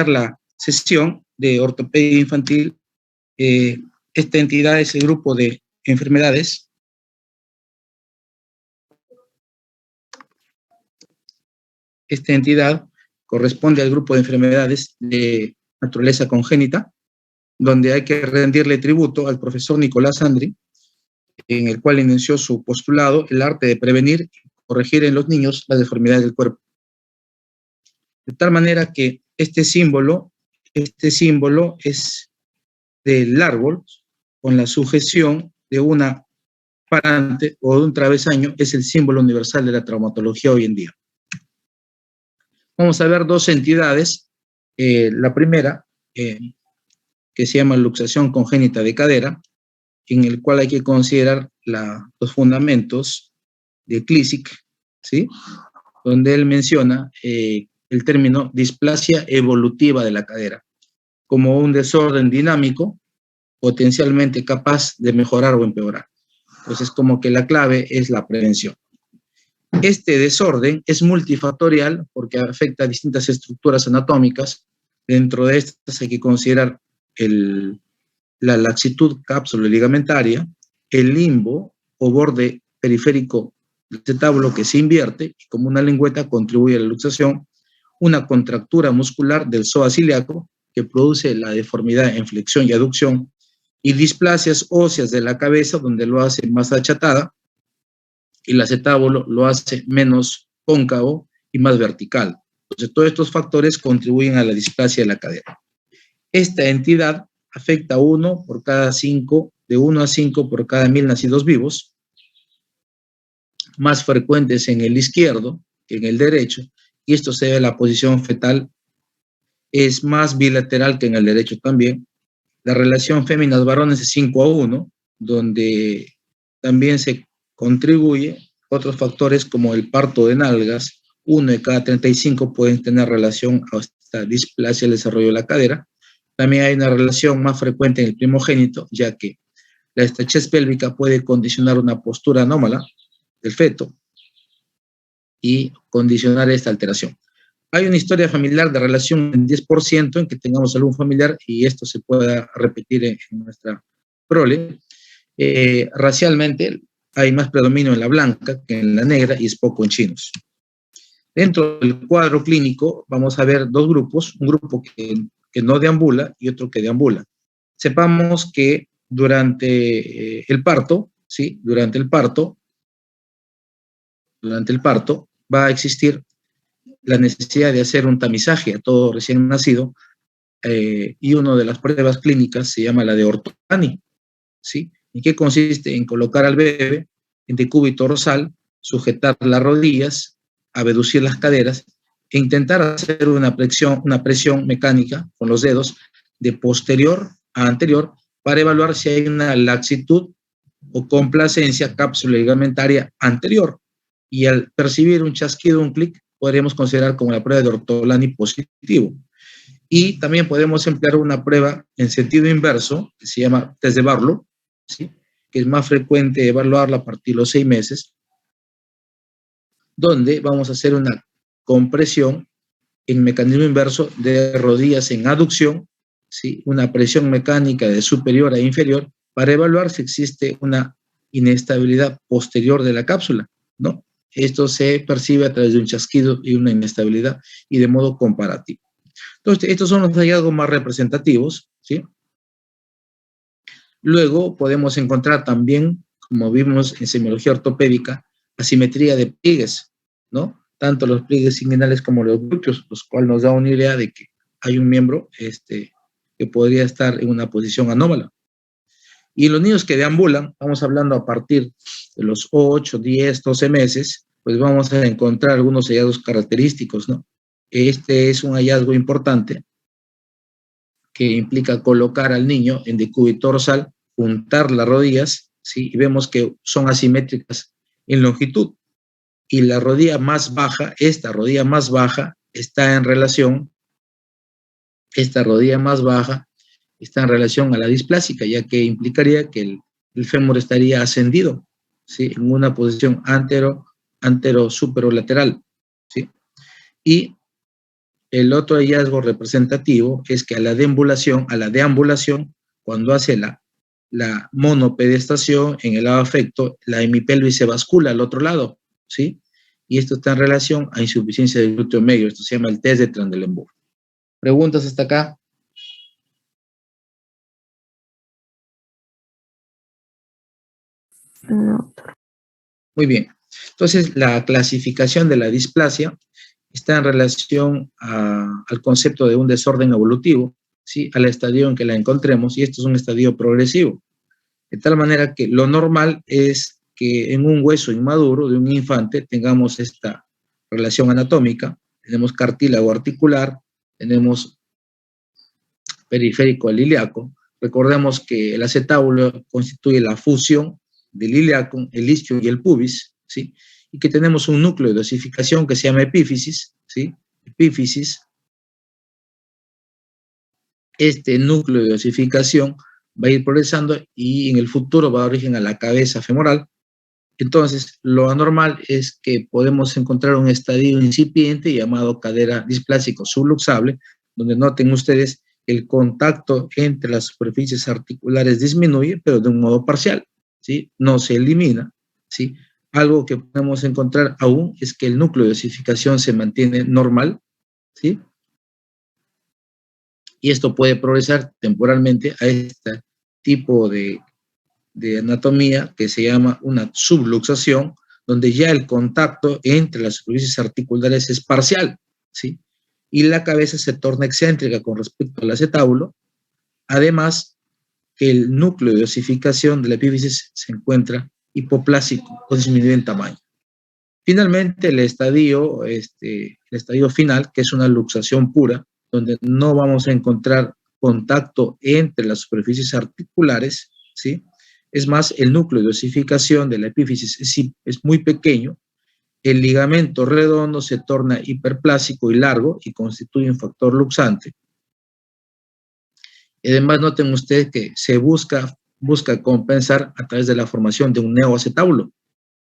la sesión de ortopedia infantil. Esta entidad es el grupo de enfermedades Esta entidad corresponde al grupo de enfermedades de naturaleza congénita, donde hay que rendirle tributo al profesor Nicolás Andri, en el cual inició su postulado, el arte de prevenir y corregir en los niños las deformidades del cuerpo. De tal manera que este símbolo es del árbol, con la sujeción de una parante o de un travesaño, es el símbolo universal de la traumatología hoy en día. Vamos a ver dos entidades. La primera, que se llama luxación congénita de cadera, en el cual hay que considerar los fundamentos de Klisic, ¿sí? Donde él menciona el término displasia evolutiva de la cadera como un desorden dinámico potencialmente capaz de mejorar o empeorar. Entonces, como que la clave es la prevención. Este desorden es multifactorial porque afecta a distintas estructuras anatómicas. Dentro de estas hay que considerar la laxitud cápsulo-ligamentaria, el limbo o borde periférico del acetábulo que se invierte y como una lengüeta contribuye a la luxación, una contractura muscular del psoas ilíaco que produce la deformidad en flexión y aducción, y displasias óseas de la cabeza donde lo hace más achatada y el acetábulo lo hace menos cóncavo y más vertical. Entonces, todos estos factores contribuyen a la displasia de la cadera. Esta entidad afecta a 1 por cada 5, de 1 a 5 por cada 1000 nacidos vivos, más frecuentes en el izquierdo que en el derecho, y esto se debe a la posición fetal, es más bilateral que en el derecho también. La relación féminas-varones es 5-1, donde también se contribuye otros factores como el parto de nalgas. 1 de cada 35 pueden tener relación a esta displasia del desarrollo de la cadera. También hay una relación más frecuente en el primogénito, ya que la estrechez pélvica puede condicionar una postura anómala del feto y condicionar esta alteración. Hay una historia familiar de relación en 10% en que tengamos algún familiar y esto se pueda repetir en nuestra prole. Racialmente hay más predominio en la blanca que en la negra y es poco en chinos. Dentro del cuadro clínico vamos a ver dos grupos, un grupo que no deambula y otro que deambula. Sepamos que durante el parto, ¿sí? Durante el parto va a existir la necesidad de hacer un tamizaje a todo recién nacido y una de las pruebas clínicas se llama la de Ortolani, ¿sí? ¿En qué consiste? En colocar al bebé en decúbito dorsal, sujetar las rodillas, abducir las caderas e intentar hacer una presión mecánica con los dedos de posterior a anterior para evaluar si hay una laxitud o complacencia cápsula ligamentaria anterior. Y al percibir un chasquido, un clic, podríamos considerar como la prueba de Ortolani positivo. Y también podemos emplear una prueba en sentido inverso, que se llama test de Barlow, ¿sí? Que es más frecuente evaluarla a partir de los 6 meses, donde vamos a hacer una compresión en mecanismo inverso de rodillas en aducción, ¿sí? Una presión mecánica de superior a inferior para evaluar si existe una inestabilidad posterior de la cápsula, ¿no? Esto se percibe a través de un chasquido y una inestabilidad y de modo comparativo. Entonces, estos son los hallazgos más representativos, ¿sí? Luego podemos encontrar también, como vimos en semiología ortopédica, asimetría de pliegues, ¿no? Tanto los pliegues inguinales como los glúteos, los cuales nos da una idea de que hay un miembro que podría estar en una posición anómala. Y los niños que deambulan, vamos hablando a partir de los 8, 10, 12 meses, pues vamos a encontrar algunos hallazgos característicos, ¿no? Este es un hallazgo importante que implica colocar al niño en decúbito dorsal, juntar las rodillas, ¿sí? Y vemos que son asimétricas en longitud. Y la rodilla más baja, esta rodilla más baja, está en relación a la displásica, ya que implicaría que el fémur estaría ascendido, ¿sí? En una posición antero-superolateral, ¿sí? Y El otro hallazgo representativo es que a la deambulación, cuando hace la monopedestación en el lado afecto, la hemipelvis se bascula al otro lado, ¿sí? Y esto está en relación a insuficiencia del glúteo medio. Esto se llama el test de Trendelenburg. ¿Preguntas hasta acá? No. Muy bien. Entonces, la clasificación de la displasia está en relación al concepto de un desorden evolutivo, ¿sí? Al estadio en que la encontremos, y esto es un estadio progresivo. De tal manera que lo normal es que en un hueso inmaduro de un infante tengamos esta relación anatómica, tenemos cartílago articular, tenemos periférico al ilíaco. Recordemos que el acetábulo constituye la fusión del ilíaco, el isquio y el pubis, ¿sí? Y que tenemos un núcleo de osificación que se llama epífisis, ¿sí? Epífisis. Este núcleo de osificación va a ir progresando y en el futuro va a dar origen a la cabeza femoral. Entonces, lo anormal es que podemos encontrar un estadio incipiente llamado cadera displásico subluxable, donde noten ustedes el contacto entre las superficies articulares disminuye, pero de un modo parcial, ¿sí? No se elimina, ¿sí? Algo que podemos encontrar aún es que el núcleo de osificación se mantiene normal, ¿sí? Y esto puede progresar temporalmente a este tipo de anatomía que se llama una subluxación, donde ya el contacto entre las superficies articulares es parcial, ¿sí? Y la cabeza se torna excéntrica con respecto al acetábulo, además que el núcleo de osificación de la epífisis se encuentra hipoplásico o disminuye en tamaño. Finalmente, el estadio final, que es una luxación pura, donde no vamos a encontrar contacto entre las superficies articulares, ¿sí? Es más, el núcleo de osificación de la epífisis es muy pequeño, el ligamento redondo se torna hiperplásico y largo y constituye un factor luxante. Y además, noten ustedes que se busca compensar a través de la formación de un neoacetábulo,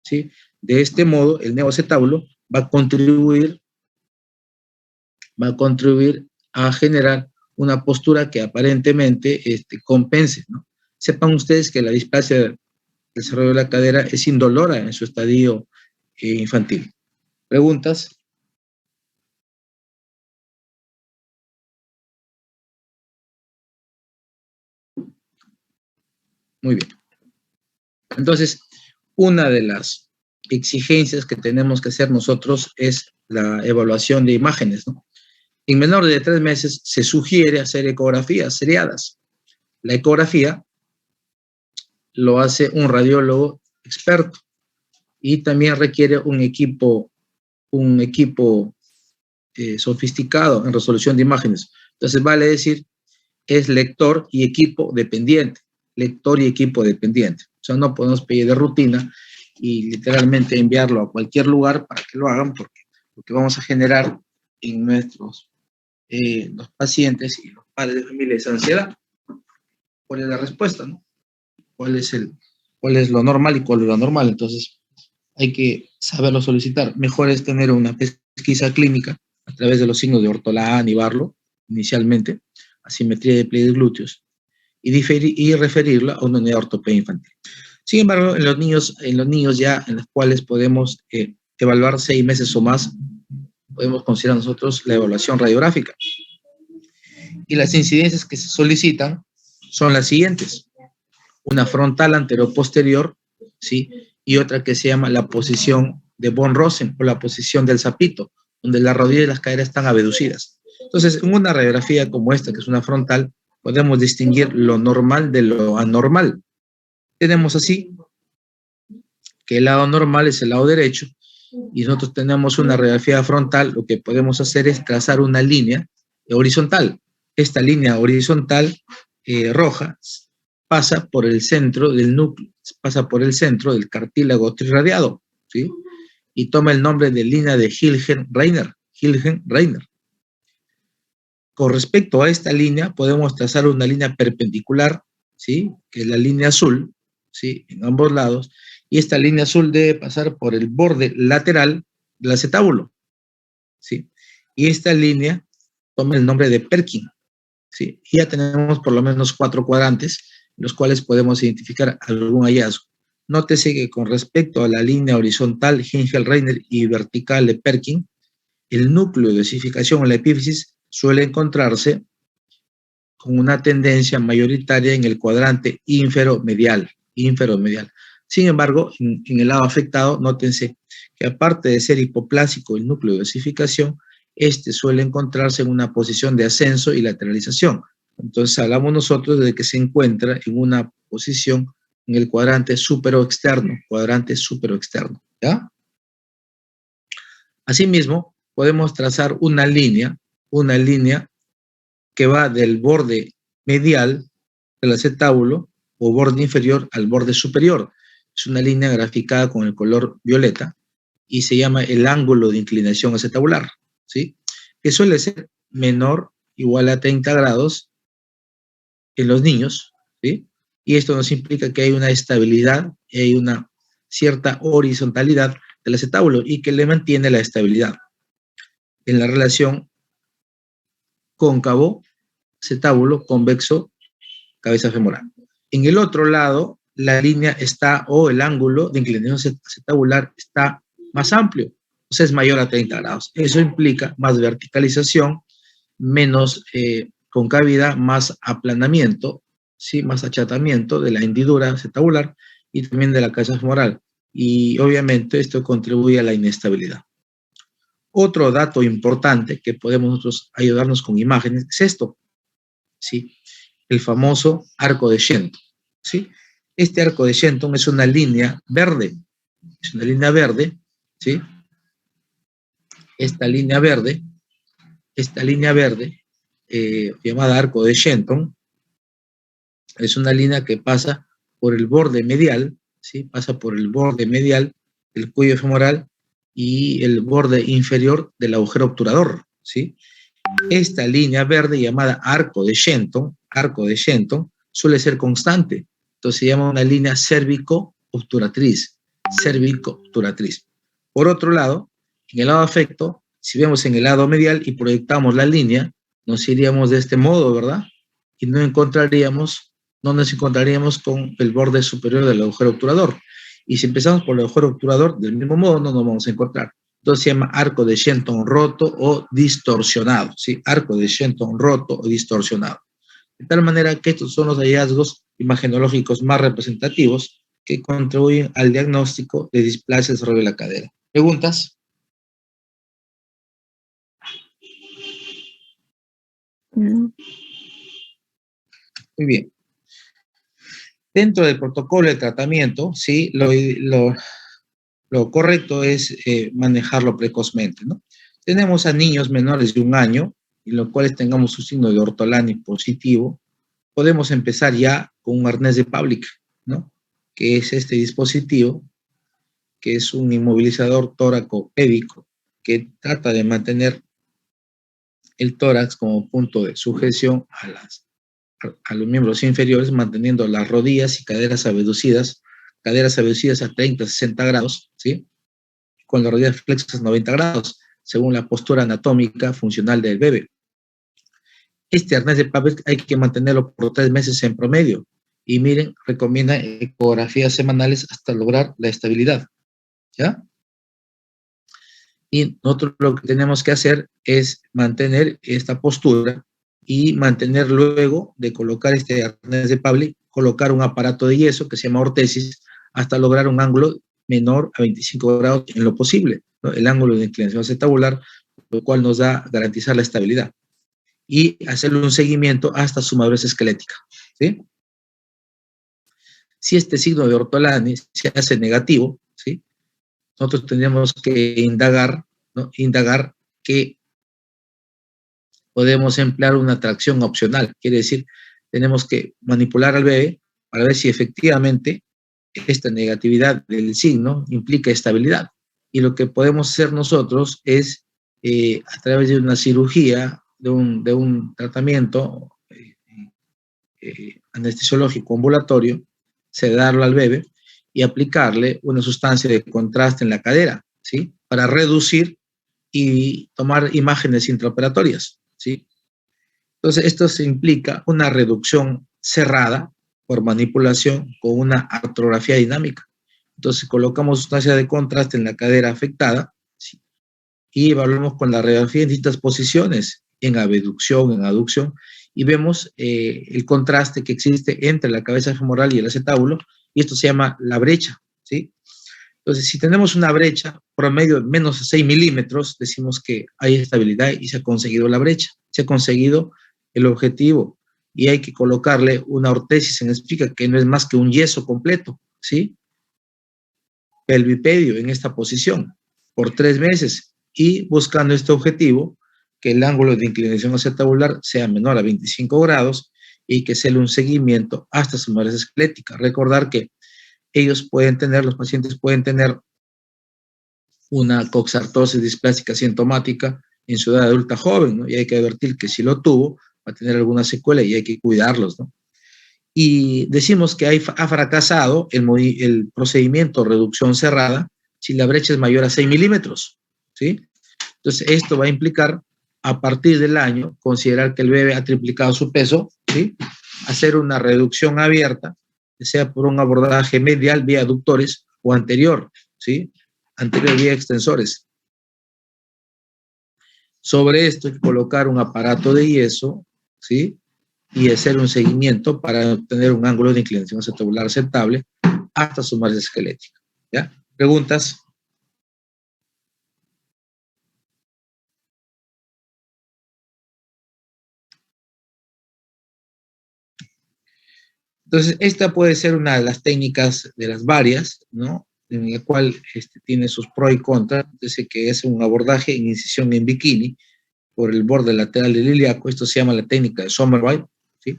¿sí? De este modo, el neoacetábulo va a contribuir a generar una postura que aparentemente compense, ¿no? Sepan ustedes que la displasia del desarrollo de la cadera es indolora en su estadio infantil. ¿Preguntas? Muy bien. Entonces, una de las exigencias que tenemos que hacer nosotros es la evaluación de imágenes, ¿no? En menor de 3 meses se sugiere hacer ecografías seriadas. La ecografía lo hace un radiólogo experto y también requiere un equipo sofisticado en resolución de imágenes. Entonces, vale decir, es lector y equipo dependiente. Lector y equipo dependiente. O sea, no podemos pedir de rutina y literalmente enviarlo a cualquier lugar para que lo hagan, porque vamos a generar en nuestros los pacientes y los padres de familia esa ansiedad. ¿Cuál es la respuesta, no? ¿Cuál es lo normal y cuál es lo anormal? Entonces, hay que saberlo solicitar. Mejor es tener una pesquisa clínica a través de los signos de Ortolán y Barlow, inicialmente, asimetría de pliegues glúteos, y referirlo a una unidad de ortopedia infantil. Sin embargo, en los niños ya en los cuales podemos evaluar 6 meses o más, podemos considerar nosotros la evaluación radiográfica. Y las incidencias que se solicitan son las siguientes. Una frontal anteroposterior, ¿sí? Y otra que se llama la posición de von Rosen o la posición del sapito, donde las rodillas y las caderas están abducidas. Entonces, en una radiografía como esta, que es una frontal, podemos distinguir lo normal de lo anormal. Tenemos así que el lado normal es el lado derecho y nosotros tenemos una radiografía frontal, lo que podemos hacer es trazar una línea horizontal. Esta línea horizontal roja pasa por el centro del núcleo, pasa por el centro del cartílago trirradiado, ¿sí? Y toma el nombre de línea de Hilgen-Reiner. Con respecto a esta línea, podemos trazar una línea perpendicular, ¿sí? Que es la línea azul, ¿sí? En ambos lados, y esta línea azul debe pasar por el borde lateral del acetábulo, ¿sí? Y esta línea toma el nombre de Perkin, ¿sí? Y ya tenemos por lo menos 4 cuadrantes, en los cuales podemos identificar algún hallazgo. Nótese que con respecto a la línea horizontal Hengel-Reiner y vertical de Perkin, el núcleo de osificación o la epífisis suele encontrarse con una tendencia mayoritaria en el cuadrante ínfero-medial. Sin embargo, en el lado afectado, nótense que aparte de ser hipoplásico el núcleo de osificación, este suele encontrarse en una posición de ascenso y lateralización. Entonces hablamos nosotros de que se encuentra en una posición en el cuadrante súpero-externo, ¿ya? Asimismo, podemos trazar una línea que va del borde medial del acetábulo o borde inferior al borde superior. Es una línea graficada con el color violeta y se llama el ángulo de inclinación acetabular, ¿sí? Que suele ser menor o igual a 30 grados en los niños, ¿sí? Y esto nos implica que hay una estabilidad, hay una cierta horizontalidad del acetábulo y que le mantiene la estabilidad en la relación cóncavo, acetábulo, convexo, cabeza femoral. En el otro lado, la línea está, o el ángulo de inclinación acetabular está más amplio, o sea, es mayor a 30 grados. Eso implica más verticalización, menos concavidad, más aplanamiento, ¿sí? Más achatamiento de la hendidura acetabular y también de la cabeza femoral. Y obviamente esto contribuye a la inestabilidad. Otro dato importante que podemos nosotros ayudarnos con imágenes es esto, ¿sí? El famoso arco de Shenton, ¿sí? Este arco de Shenton es una línea verde, ¿sí? Esta línea verde, llamada arco de Shenton, es una línea que pasa por el borde medial, ¿sí? Pasa por el borde medial del cuello femoral y el borde inferior del agujero obturador, ¿sí? Esta línea verde llamada arco de Shenton, suele ser constante. Entonces se llama una línea cérvico-obturatriz. Por otro lado, en el lado afecto, si vemos en el lado medial y proyectamos la línea, nos iríamos de este modo, ¿verdad? Y no nos encontraríamos con el borde superior del agujero obturador. Y si empezamos por el agujero obturador, del mismo modo no nos vamos a encontrar. Entonces se llama arco de Shenton roto o distorsionado, ¿sí? Arco de Shenton roto o distorsionado. De tal manera que estos son los hallazgos imagenológicos más representativos que contribuyen al diagnóstico de displasia sobre la cadera. ¿Preguntas? No. Muy bien. Dentro del protocolo de tratamiento, ¿sí? Lo correcto es manejarlo precozmente, ¿no? Tenemos a niños menores de 1 año, en los cuales tengamos un signo de Ortolani positivo, podemos empezar ya con un arnés de Pavlik, ¿no? Que es este dispositivo, que es un inmovilizador tóraco-pédico, que trata de mantener el tórax como punto de sujeción a los miembros inferiores, manteniendo las rodillas y caderas abducidas a 30, 60 grados, ¿sí? Con las rodillas flexas 90 grados, según la postura anatómica funcional del bebé. Este arnés de Pavlik hay que mantenerlo por 3 meses en promedio. Y miren, recomienda ecografías semanales hasta lograr la estabilidad, ¿ya? Y nosotros lo que tenemos que hacer es mantener esta postura y mantener luego de colocar este arnés de Pavlik, colocar un aparato de yeso que se llama ortesis hasta lograr un ángulo menor a 25 grados en lo posible, ¿no? El ángulo de inclinación acetabular, lo cual nos da garantizar la estabilidad. Y hacerle un seguimiento hasta su madurez esquelética, ¿sí? Si este signo de Ortolani se hace negativo, ¿sí? Nosotros tendríamos que indagar, ¿no? Indagar que podemos emplear una tracción opcional. Quiere decir, tenemos que manipular al bebé para ver si efectivamente esta negatividad del signo implica estabilidad. Y lo que podemos hacer nosotros es, a través de una cirugía, de un tratamiento anestesiológico ambulatorio, sedarlo al bebé y aplicarle una sustancia de contraste en la cadera, ¿sí? Para reducir y tomar imágenes intraoperatorias, ¿sí? Entonces, esto se implica una reducción cerrada por manipulación con una artrografía dinámica. Entonces, colocamos sustancia de contraste en la cadera afectada, ¿sí? Y evaluamos con la radiografía en distintas posiciones, en abducción, en aducción, y vemos el contraste que existe entre la cabeza femoral y el acetábulo, y esto se llama la brecha, ¿sí? Entonces, si tenemos una brecha promedio de menos de 6 milímetros, decimos que hay estabilidad y se ha conseguido la brecha, se ha conseguido el objetivo, y hay que colocarle una ortesis en espica, que no es más que un yeso completo, ¿sí? Pelvipedio en esta posición, por 3 meses, y buscando este objetivo, que el ángulo de inclinación acetabular sea menor a 25 grados y que sea un seguimiento hasta su madurez esquelética. Recordar que ellos pueden tener, los pacientes pueden tener una coxartrosis displásica sintomática en su edad adulta joven, ¿no? Y hay que advertir que si lo tuvo, va a tener alguna secuela y hay que cuidarlos, ¿no? Y decimos que ha fracasado el procedimiento de reducción cerrada si la brecha es mayor a 6 milímetros, ¿sí? Entonces, esto va a implicar, a partir del año, considerar que el bebé ha triplicado su peso, ¿sí? Hacer una reducción abierta, sea por un abordaje medial vía aductores o anterior, ¿sí? Anterior vía extensores. Sobre esto hay que colocar un aparato de yeso, ¿sí? Y hacer un seguimiento para obtener un ángulo de inclinación acetabular aceptable hasta su madurez esquelética, ¿ya? ¿Preguntas? Entonces, esta puede ser una de las técnicas de las varias, ¿no? En la cual tiene sus pros y contras. Dice que es un abordaje en incisión en bikini por el borde lateral del ilíaco. Esto se llama la técnica de Somerville, ¿sí?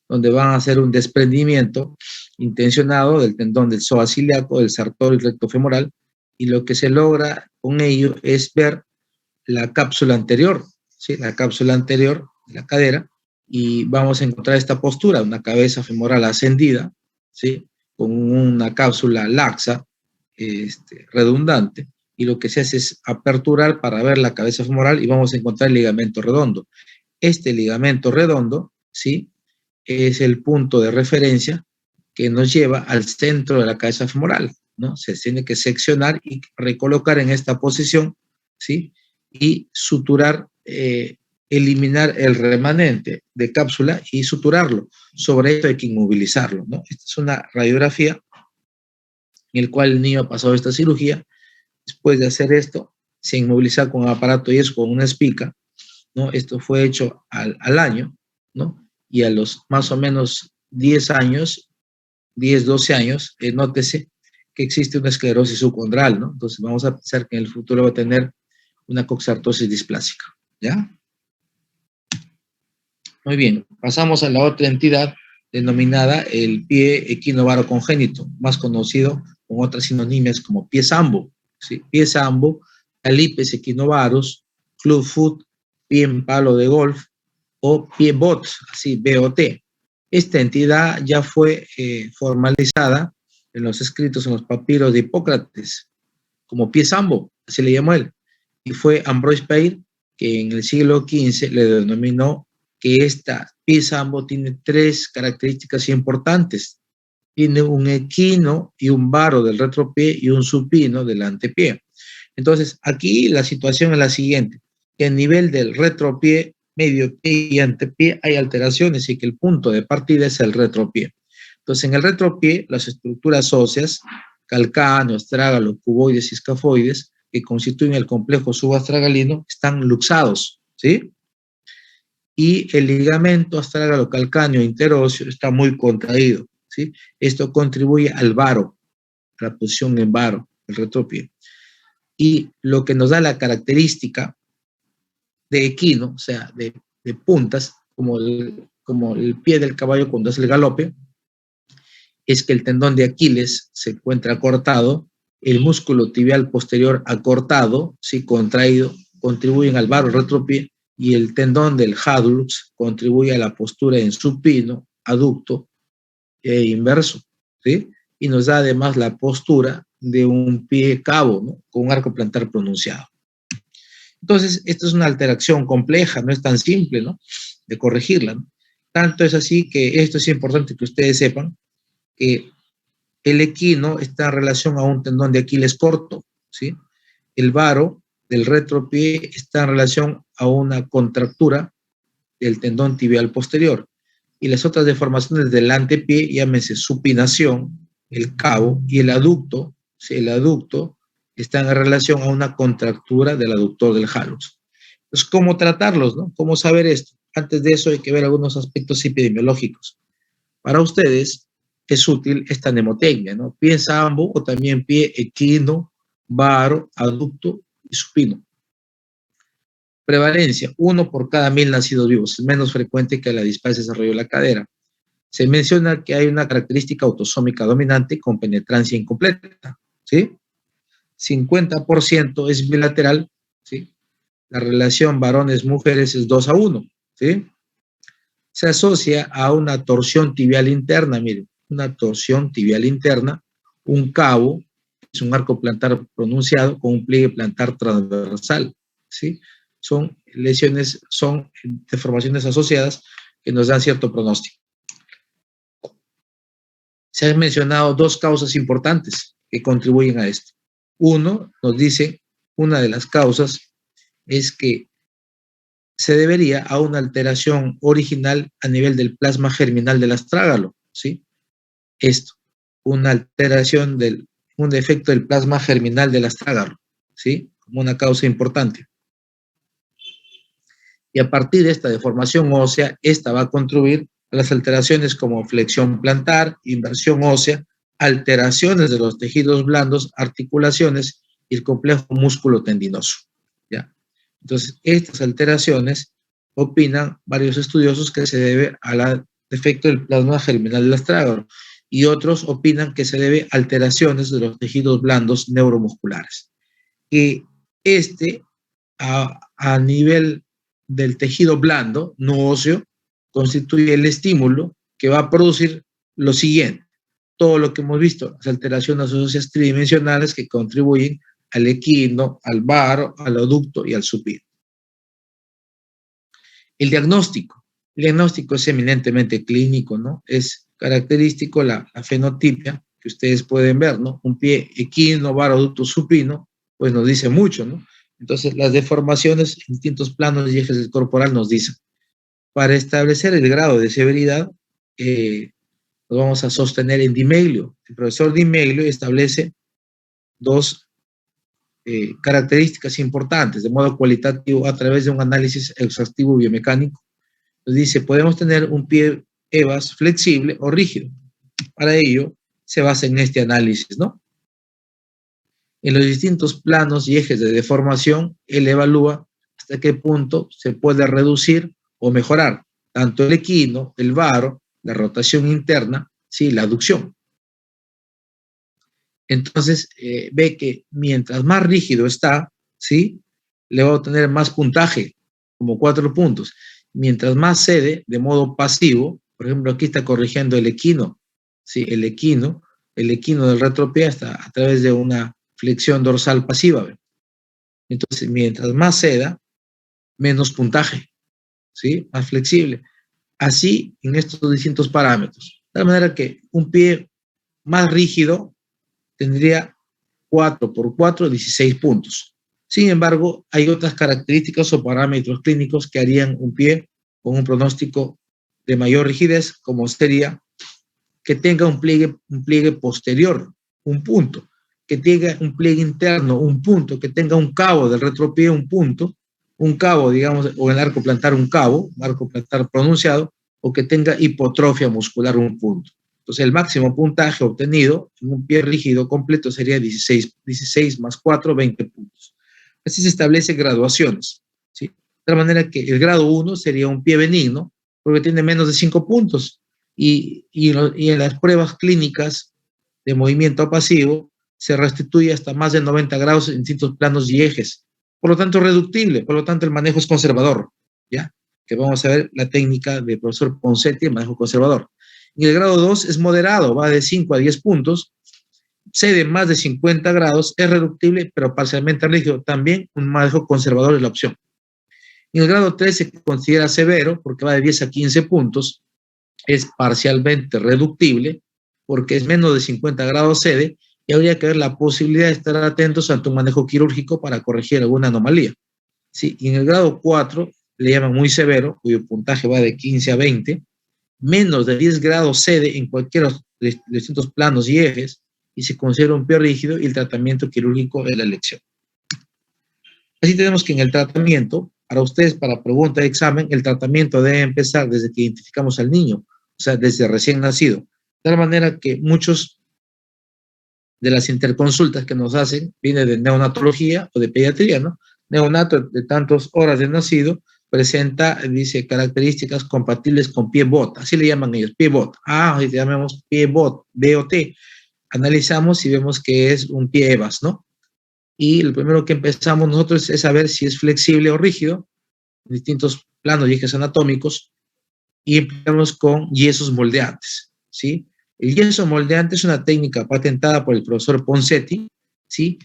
Donde van a hacer un desprendimiento intencionado del tendón del psoas ilíaco, del sartorio y recto femoral, y lo que se logra con ello es ver la cápsula anterior, ¿sí? La cápsula anterior de la cadera, y vamos a encontrar esta postura, una cabeza femoral ascendida, ¿sí? Con una cápsula laxa, redundante, y lo que se hace es aperturar para ver la cabeza femoral y vamos a encontrar el ligamento redondo. Este ligamento redondo, ¿sí? Es el punto de referencia que nos lleva al centro de la cabeza femoral, ¿no? Se tiene que seccionar y recolocar en esta posición, ¿sí? Y suturar, eliminar el remanente de cápsula y suturarlo. Sobre esto hay que inmovilizarlo, ¿no? Esta es una radiografía en la cual el niño ha pasado esta cirugía. Después de hacer esto, se inmoviliza con un aparato y es con una espica, ¿no? Esto fue hecho al año, ¿no? Y a los más o menos 10 años, 10, 12 años, nótese que existe una esclerosis subcondral, ¿no? Entonces vamos a pensar que en el futuro va a tener una coxartrosis displásica, ¿ya? Muy bien, pasamos a la otra entidad denominada el pie equinovaro congénito, más conocido con otras sinonimias como pie sambo, ¿sí? Pie sambo, Talipes equinovarus, club foot, pie en palo de golf o pie bot, así B-O-T. Esta entidad ya fue formalizada en los escritos en los papiros de Hipócrates como pie sambo, así le llamó él. Y fue Ambroise Paré que en el siglo XV le denominó que esta pie sambo tiene 3 características importantes. Tiene un equino y un varo del retropié y un supino del antepié. Entonces, aquí la situación es la siguiente, que a nivel del retropié, medio pie y antepié hay alteraciones y que el punto de partida es el retropié. Entonces, en el retropié, las estructuras óseas, calcáneo, astrágalo, cuboides y escafoides, que constituyen el complejo subastragalino, están luxados, ¿sí? Y el ligamento astrágalo calcáneo interóseo está muy contraído, ¿sí? Esto contribuye al varo, a la posición en varo, el retropié. Y lo que nos da la característica de equino, o sea, de puntas, como el pie del caballo cuando hace el galope, es que el tendón de Aquiles se encuentra acortado, el músculo tibial posterior acortado, sí, contraído, contribuyen al varo retropié, y el tendón del hadrux contribuye a la postura en supino, aducto e inverso, ¿sí? Y nos da además la postura de un pie cabo, ¿no? Con un arco plantar pronunciado. Entonces, esto es una alteración compleja, no es tan simple, ¿no? de corregirla, ¿no? Tanto es así que esto es importante que ustedes sepan, que el equino está en relación a un tendón de Aquiles corto, ¿sí? El varo del retropie está en relación a una contractura del tendón tibial posterior. Y las otras deformaciones del antepié, llámese supinación, el cabo y el aducto, ¿sí? El aducto están en relación a una contractura del aductor del halux. Entonces, ¿cómo tratarlos, no? ¿Cómo saber esto? Antes de eso hay que ver algunos aspectos epidemiológicos. Para ustedes es útil esta mnemotecnia, ¿no? Pie en sambo o también pie equino, varo, aducto y supino. Prevalencia, 1 por cada 1000 nacidos vivos, es menos frecuente que la dispacia de desarrollo de la cadera. Se menciona que hay una característica autosómica dominante con penetrancia incompleta, ¿sí? 50% es bilateral, ¿sí? La relación varones-mujeres es 2-1, ¿sí? Se asocia a una torsión tibial interna, miren, una torsión tibial interna, un cabo, es un arco plantar pronunciado con un pliegue plantar transversal, ¿sí? Son lesiones, son deformaciones asociadas que nos dan cierto pronóstico. Se han mencionado dos causas importantes que contribuyen a esto. Uno, nos dice, una de las causas es que se debería a una alteración original a nivel del plasma germinal del astrágalo, ¿sí? Esto, una alteración un defecto del plasma germinal del astrágalo, ¿sí? Como una causa importante. Y a partir de esta deformación ósea, esta va a contribuir a las alteraciones como flexión plantar, inversión ósea, alteraciones de los tejidos blandos, articulaciones y el complejo músculo tendinoso, ¿ya? Entonces, estas alteraciones opinan varios estudiosos que se debe al defecto del plasma germinal del astrágalo y otros opinan que se debe a alteraciones de los tejidos blandos neuromusculares. Y a nivel del tejido blando, no óseo, constituye el estímulo que va a producir lo siguiente. Todo lo que hemos visto, las alteraciones óseas tridimensionales que contribuyen al equino, al varo, al aducto y al supino. El diagnóstico es eminentemente clínico, ¿no? Es característico la fenotipia que ustedes pueden ver, ¿no? Un pie equino, varo, aducto, supino, pues nos dice mucho, ¿no? Entonces, las deformaciones en distintos planos y ejes del corporal nos dicen. Para establecer el grado de severidad, lo vamos a sostener en Di Meglio. El profesor Di Meglio establece dos características importantes de modo cualitativo a través de un análisis exhaustivo biomecánico. Nos dice, podemos tener un pie EVAS flexible o rígido. Para ello, se basa en este análisis, ¿no? En los distintos planos y ejes de deformación, él evalúa hasta qué punto se puede reducir o mejorar tanto el equino, el varo, la rotación interna, ¿sí? La aducción. Entonces, ve que mientras más rígido está, ¿sí? Le va a obtener más puntaje, como 4 puntos. Mientras más cede de modo pasivo, por ejemplo, aquí está corrigiendo el equino, ¿sí? El equino del retropié está a través de una flexión dorsal pasiva, ¿ve? Entonces, mientras más ceda, menos puntaje, ¿sí? Más flexible. Así en estos distintos parámetros. De tal manera que un pie más rígido tendría 4 por 4, 16 puntos. Sin embargo, hay otras características o parámetros clínicos que harían un pie con un pronóstico de mayor rigidez, como sería que tenga un pliegue posterior, un punto, que tenga un pliegue interno, un punto, que tenga un cabo del retropié, un punto, un cabo, digamos, o en el arco plantar un cabo, un arco plantar pronunciado, o que tenga hipotrofia muscular, un punto. Entonces, el máximo puntaje obtenido en un pie rígido completo sería 16 más 4, 20 puntos. Así se establecen graduaciones, ¿sí? De tal manera que el grado 1 sería un pie benigno, porque tiene menos de 5 puntos. Y en las pruebas clínicas de movimiento pasivo se restituye hasta más de 90 grados en distintos planos y ejes. Por lo tanto, reductible, por lo tanto, el manejo es conservador, ¿ya? Que vamos a ver la técnica del profesor Ponseti, el manejo conservador. Y el grado 2 es moderado, va de 5 a 10 puntos, cede más de 50 grados, es reductible, pero parcialmente rígido. También un manejo conservador es la opción. En el grado 3 se considera severo porque va de 10 a 15 puntos, es parcialmente reductible porque es menos de 50 grados CD y habría que ver la posibilidad de estar atentos ante un manejo quirúrgico para corregir alguna anomalía. ¿Sí? Y en el grado 4 le llaman muy severo, cuyo puntaje va de 15 a 20, menos de 10 grados CD en cualquiera de los distintos planos y ejes, y se considera un pie rígido y el tratamiento quirúrgico es la elección. Así tenemos que en el tratamiento, para ustedes, para pregunta de examen, el tratamiento debe empezar desde que identificamos al niño, o sea, desde recién nacido. De tal manera que muchos de las interconsultas que nos hacen viene de neonatología o de pediatría, ¿no? Neonato de tantas horas de nacido presenta, dice, características compatibles con pie bot, así le llaman ellos, pie bot. Le llamamos pie bot, BOT. Analizamos y vemos que es un pie EVAS, ¿no? Y lo primero que empezamos nosotros es saber si es flexible o rígido, en distintos planos y ejes anatómicos, y empezamos con yesos moldeantes, ¿sí? El yeso moldeante es una técnica patentada por el profesor Ponseti, ¿sí?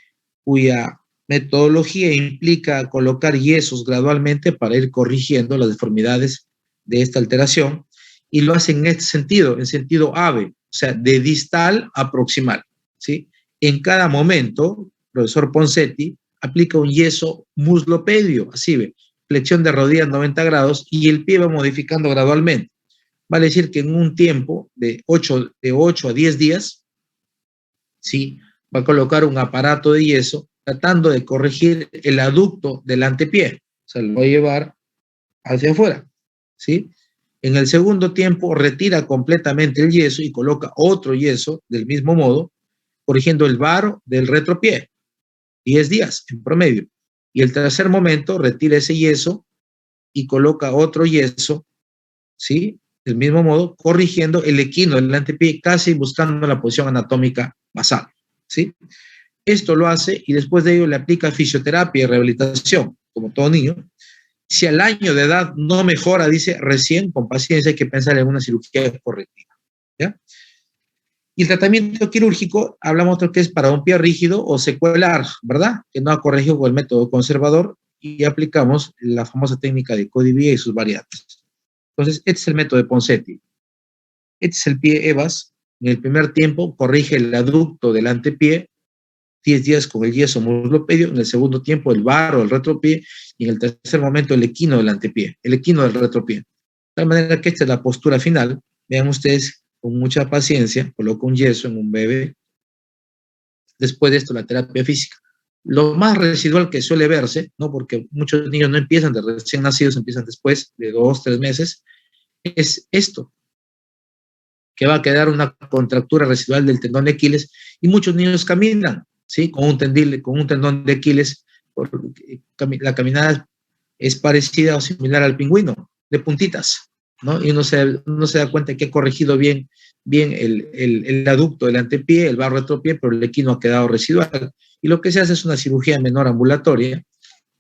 Cuya metodología implica colocar yesos gradualmente para ir corrigiendo las deformidades de esta alteración, y lo hace en este sentido, en sentido AVE, o sea, de distal a proximal, ¿sí? En cada momento, el profesor Ponseti aplica un yeso muslopedio, así ve, flexión de rodillas 90 grados, y el pie va modificando gradualmente. Vale decir que en un tiempo de 8 a 10 días, ¿sí? Va a colocar un aparato de yeso tratando de corregir el aducto del antepié. O sea, lo va a llevar hacia afuera, ¿sí? En el segundo tiempo retira completamente el yeso y coloca otro yeso del mismo modo, corrigiendo el varo del retropié, 10 días en promedio. Y el tercer momento retira ese yeso y coloca otro yeso, ¿sí? Del mismo modo, corrigiendo el equino del antepié, casi buscando la posición anatómica basal, ¿sí? Esto lo hace y después de ello le aplica fisioterapia y rehabilitación, como todo niño. Si al año de edad no mejora, dice, recién, con paciencia, hay que pensar en una cirugía correctiva, ¿ya? Y el tratamiento quirúrgico, hablamos de que es para un pie rígido o secuelar, ¿verdad? Que no ha corregido con el método conservador, y aplicamos la famosa técnica de Codivía y sus variantes. Entonces, este es el método de Ponseti. Este es el pie EVAS. En el primer tiempo corrige el aducto del antepié, 10 días con el yeso muslopedio. En el segundo tiempo el varo del retropié, y en el tercer momento el equino del antepié, el equino del retropié. De tal manera que esta es la postura final. Vean ustedes, con mucha paciencia, coloco un yeso en un bebé. Después de esto, la terapia física. Lo más residual que suele verse, ¿no? Porque muchos niños no empiezan de recién nacidos, empiezan después de 2, 3 meses, es esto, que va a quedar una contractura residual del tendón de Aquiles, y muchos niños caminan, ¿sí? Con un tendón de Aquiles. La caminada es parecida o similar al pingüino, de puntitas, ¿no? Y uno se da cuenta que ha corregido bien el aducto del antepié, el varo retropié, pero el equino ha quedado residual. Y lo que se hace es una cirugía menor ambulatoria,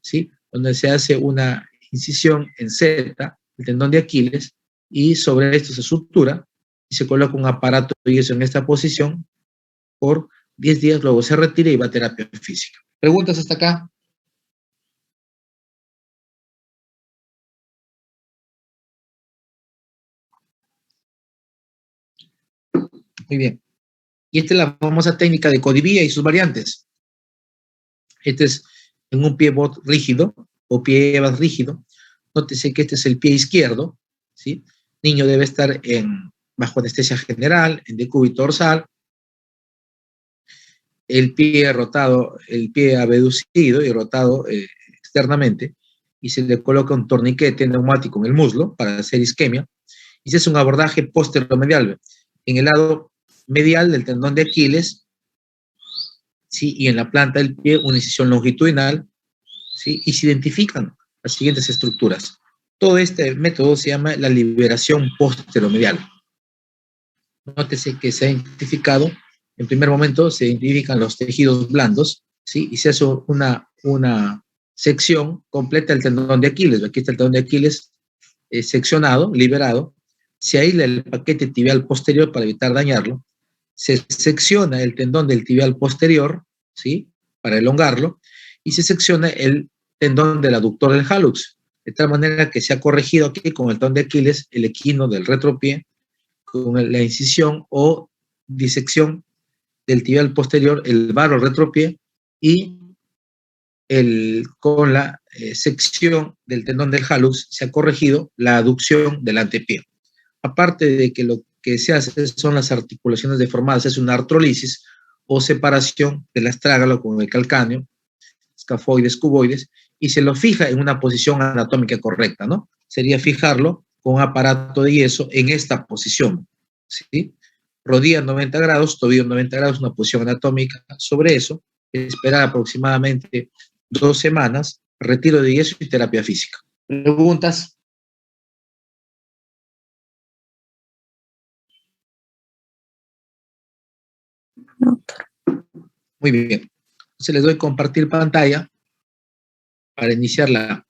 ¿sí? Donde se hace una incisión en Z, el tendón de Aquiles, y sobre esto se sutura y se coloca un aparato de yeso en esta posición por 10 días, luego se retira y va a terapia física. ¿Preguntas hasta acá? Muy bien. Y esta es la famosa técnica de Codivía y sus variantes. Este es en un pie bot rígido o pie EVAS rígido. Nótese que este es el pie izquierdo, ¿sí? Niño debe estar bajo anestesia general, en decúbito dorsal, el pie rotado, el pie abducido y rotado externamente, y se le coloca un torniquete neumático en el muslo para hacer isquemia, y se hace un abordaje posteromedial en el lado medial del tendón de Aquiles, ¿sí? Y en la planta del pie una incisión longitudinal, ¿sí? Y se identifican las siguientes estructuras. Todo este método se llama la liberación posteromedial. Nótese que se ha identificado, en primer momento se identifican los tejidos blandos, ¿sí? Y se hace una sección completa del tendón de Aquiles. Aquí está el tendón de Aquiles seccionado, liberado. Se aísla el paquete tibial posterior para evitar dañarlo. Se secciona el tendón del tibial posterior, ¿sí? Para elongarlo. Y se secciona el tendón del aductor del hallux. de tal manera que se ha corregido aquí con el talón de Aquiles el equino del retropié, con la incisión o disección del tibial posterior, el varo retropié, y con la sección del tendón del hallux se ha corregido la aducción del antepié. Aparte de que lo que se hace son las articulaciones deformadas, es una artrolisis o separación del astrágalo con el calcáneo, escafoides, cuboides, y se lo fija en una posición anatómica correcta, ¿no? Sería fijarlo con un aparato de yeso en esta posición, ¿sí? Rodilla 90 grados, tobillo 90 grados, una posición anatómica. Sobre eso, esperar aproximadamente 2 semanas, retiro de yeso y terapia física. ¿Preguntas? Doctor. Muy bien. Entonces les doy compartir pantalla para iniciar la